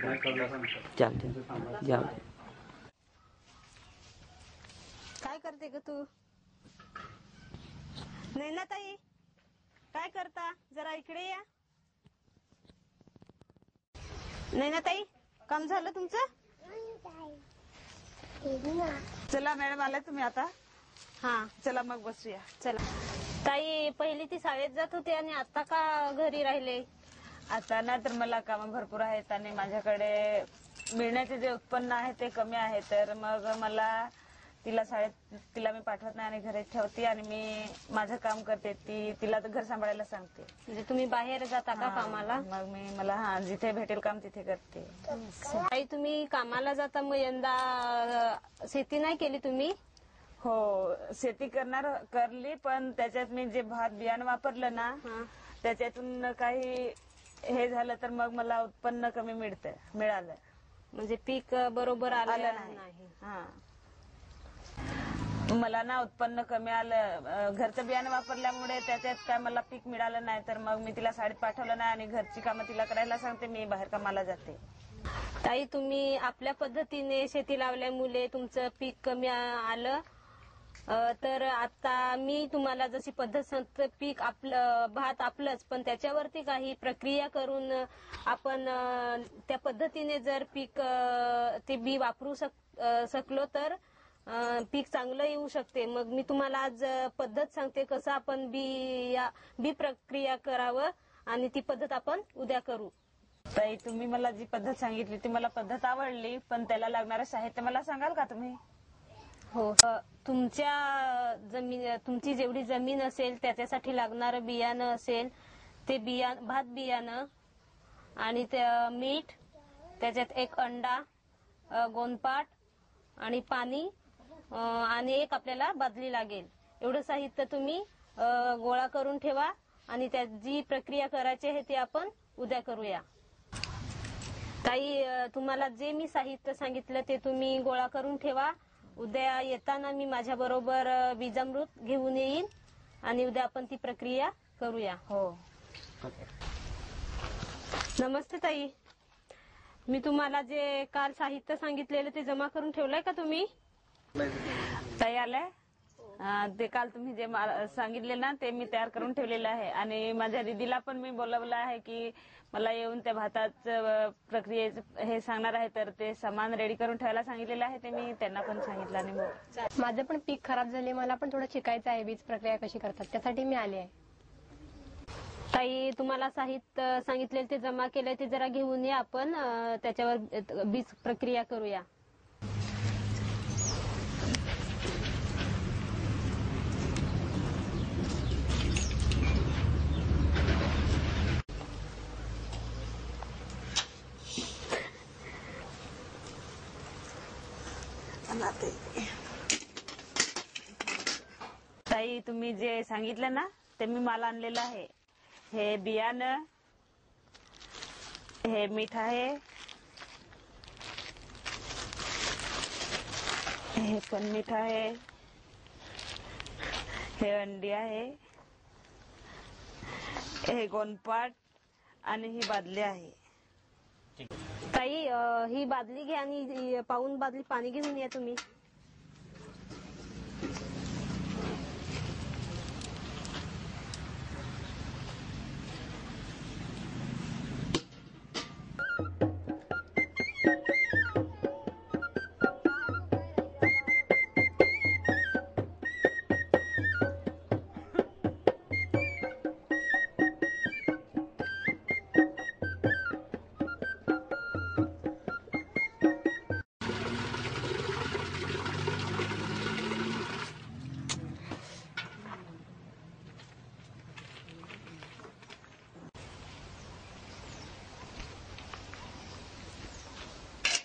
चालते जाऊ दे. काय करते ग तू? नैना ताई, काय करता? जरा इकडे या. नैना ताई, काम झालं तुमचं? चला मॅडम आलाय तुम्ही आता. हा चला मग बसूया. चला. ताई पहिली ती शाळेत जात होती आणि आता का घरी राहिले? आता ना तर मला काम भरपूर आहेत आणि माझ्याकडे मिळण्याचे जे उत्पन्न आहे ते कमी आहे, तर मग मला तिला मी पाठवत नाही आणि घरी ठेवते आणि मी माझं काम करते. तिला घर सांभाळायला सांगते. म्हणजे तुम्ही बाहेर जाता का कामाला? मग मला जिथे भेटेल काम तिथे करते. ताई तुम्ही कामाला जाता, मग यंदा शेती नाही केली तुम्ही? हो, शेती करली, पण त्याच्यात मी जे भात बियाणं वापरलं ना त्याच्यातून काही हे झालं तर मग मला उत्पन्न कमी मिळालं. म्हणजे पीक बरोबर आलं नाही. हा, मला ना उत्पन्न कमी आलं. घरचं बियाणं वापरल्यामुळे त्याच्यात काय मला पीक मिळालं नाही, तर मग मी तिला शाळेत पाठवलं नाही आणि घरची कामं तिला करायला सांगते. मी बाहेर कामाला जाते. ताई तुम्ही आपल्या पद्धतीने शेती लावल्यामुळे तुमचं पीक कमी आलं, तर आता मी तुम्हाला जशी पद्धत सांगते, पीक आपलं भात आपलंच, पण त्याच्यावरती काही प्रक्रिया करून आपण त्या पद्धतीने जर पीक ते बी वापरू शकलो तर पीक चांगलं येऊ शकते. मग मी तुम्हाला आज पद्धत सांगते कसं आपण बी प्रक्रिया करावं आणि ती पद्धत आपण उद्या करू. ताई तुम्ही मला जी पद्धत सांगितली ती मला पद्धत आवडली, पण त्याला लागणारं साहित्य मला सांगाल का तुम्ही? हो, तुमची जेवढी जमीन असेल त्याच्यासाठी लागणारं बियाणं असेल ते भात बियाणं आणि मीठ, त्याच्यात एक अंडा, गोंदपाट आणि पाणी आणि एक आपल्याला बादली लागेल. एवढं साहित्य तुम्ही गोळा करून ठेवा आणि जी प्रक्रिया करायची आहे ती आपण उद्या करूया. ताई तुम्हाला जे मी साहित्य सांगितलं ते तुम्ही गोळा करून ठेवा. उद्या येताना मी माझ्या बरोबर बीजामृत घेऊन येईन आणि उद्या आपण ती प्रक्रिया करूया. हो. नमस्ते ताई, मी तुम्हाला जे काल साहित्य सांगितलेलं ते जमा करून ठेवलंय का तुम्ही? ताई आलंय. ते काल तुम्ही जे सांगितले ना ते मी तयार करून ठेवलेलं आहे आणि माझ्या दीदीला पण मी बोलवलं आहे की मला येऊन त्या भाताचं प्रक्रियेचं हे सांगणार आहे, तर ते सामान रेडी करून ठेवायला सांगितलेलं आहे. ते मी त्यांना पण सांगितलं. आणि माझं पण पीक खराब झाले, मला पण थोडं शिकायचं आहे बीज प्रक्रिया कशी करतात, त्यासाठी मी आले आहे. ताई तुम्हाला साहित्य सांगितले ते जमा केलंय ते जरा घेऊन ये, आपण त्याच्यावर बीज प्रक्रिया करूया. ताई तुम्ही जे सांगितलं ना ते मी माल आणलेलं आहे. हे बियाणं, हे मीठ आहे, हे पण मीठ आहे, हे अंडी आहे, हे गोंदपाट आणि ही बादली आहे. ताई ही बादली घ्या आणि पाऊण बादली पाणी घेऊन या तुम्ही.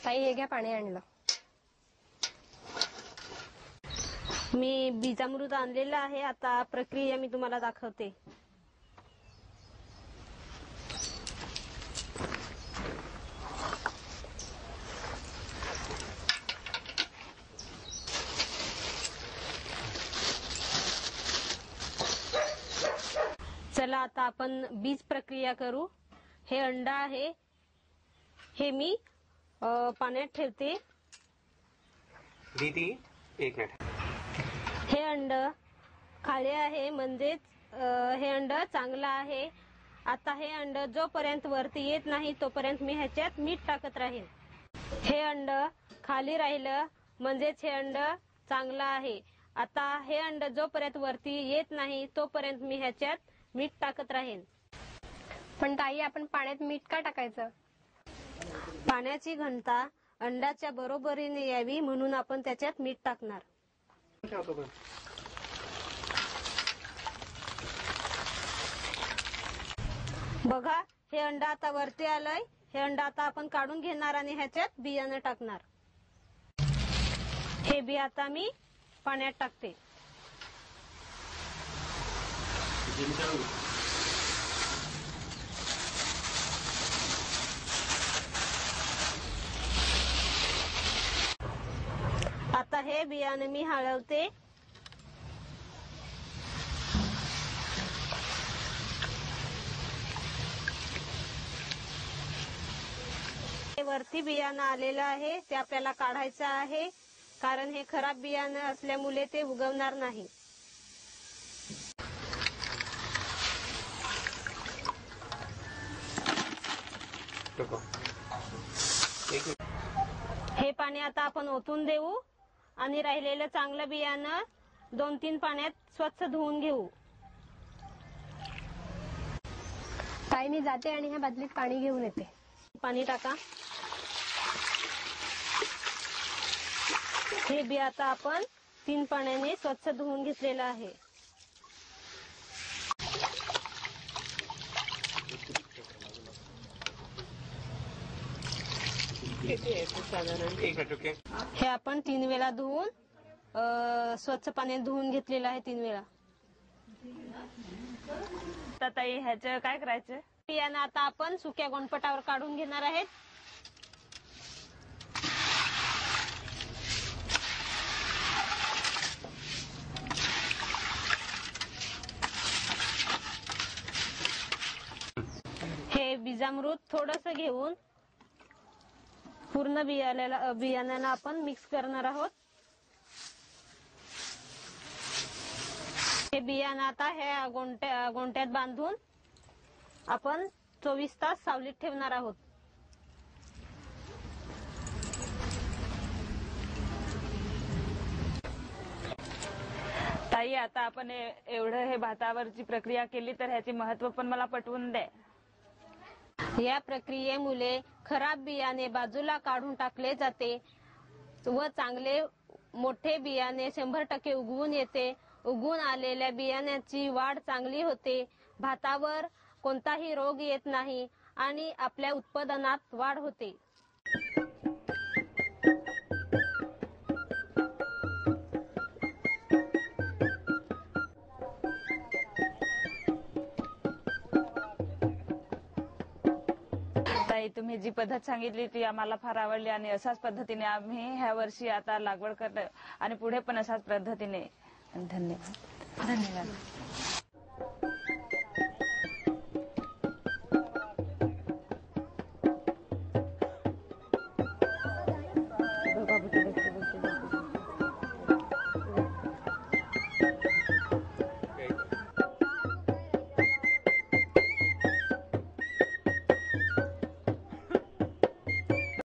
ताई हे घ्या, पाणी आणलं. मी बीजामृत आणलेलं आहे. आता प्रक्रिया मी तुम्हाला दाखवते. चला आता आपण बीज प्रक्रिया करू. हे अंडा आहे, हे मी पाण्यात ठेवते. दीदी एक मिनिट. हे अंड खाली आहे, म्हणजेच हे अंड चांगलं आहे. आता हे अंड जोपर्यंत वरती येत नाही तोपर्यंत मी ह्याच्यात मीठ टाकत राहील. हे अंड खाली राहिलं म्हणजेच हे अंड चांगलं आहे. आता हे अंड जोपर्यंत वरती येत नाही तोपर्यंत मी ह्याच्यात मीठ टाकत राहील. पण ताई, आपण पाण्यात मीठ का टाकायचं? पाण्याची घनता अंड्याच्या बरोबरीने यावी म्हणून आपण त्याच्यात मीठ टाकणार. बघा, हे अंड आता वरती आलंय. हे अंड आता आपण काढून घेणार आणि ह्याच्यात बियाणं टाकणार. हे बी आता मी पाण्यात टाकते. आता हे बियाणं मी हलवते. वरती बियाणं आलेलं आहे ते आपल्याला काढायचं आहे, कारण हे खराब बियाणं असल्यामुळे ते उगवणार नाही. हे पाणी आता आपण ओतून देऊ आणि राहिलेलं चांगलं बियाणं 2-3 पाण्यात स्वच्छ धुवून घेऊ. ताई, मी जाते आणि ह्या बादलीत पाणी घेऊन येते. पाणी टाका. हे बी आता आपण 3 पाण्याने स्वच्छ धुवून घेतलेलं आहे. हे आपण 3 वेळा धुवून स्वच्छ पाण्याने धुवून घेतलेलं आहे 3 वेळा. तर ताई, ह्याचं काय करायचं? बियाणं आता आपण सुक्या गोणपटावर काढून घेणार आहेत. हे बीजामृत थोडंसं घेऊन पूर्ण बियाण्याला आपण मिक्स करणार आहोत. हे बियाणं आता ह्या गोंट्यात बांधून आपण 24 तास सावलीत ठेवणार आहोत. ताई, आता आपण एवढं हे भातावरची प्रक्रिया केली तर ह्याचे महत्व पण मला पटवून द्या. या प्रक्रियेमुळे खराब बियाणे बाजूला काढून टाकले जाते व चांगले मोठे बियाणे 100% उगवून येते. उगवून आलेल्या बियाण्याची वाढ चांगली होते. भातावर कोणताही रोग येत नाही आणि आपल्या उत्पादनात वाढ होते. ताई, तुम्ही जी पद्धत सांगितली ती आम्हाला फार आवडली आणि अशाच पद्धतीने आम्ही ह्या वर्षी आता लागवड करणार आणि पुढे पण अशाच पद्धतीने. धन्यवाद.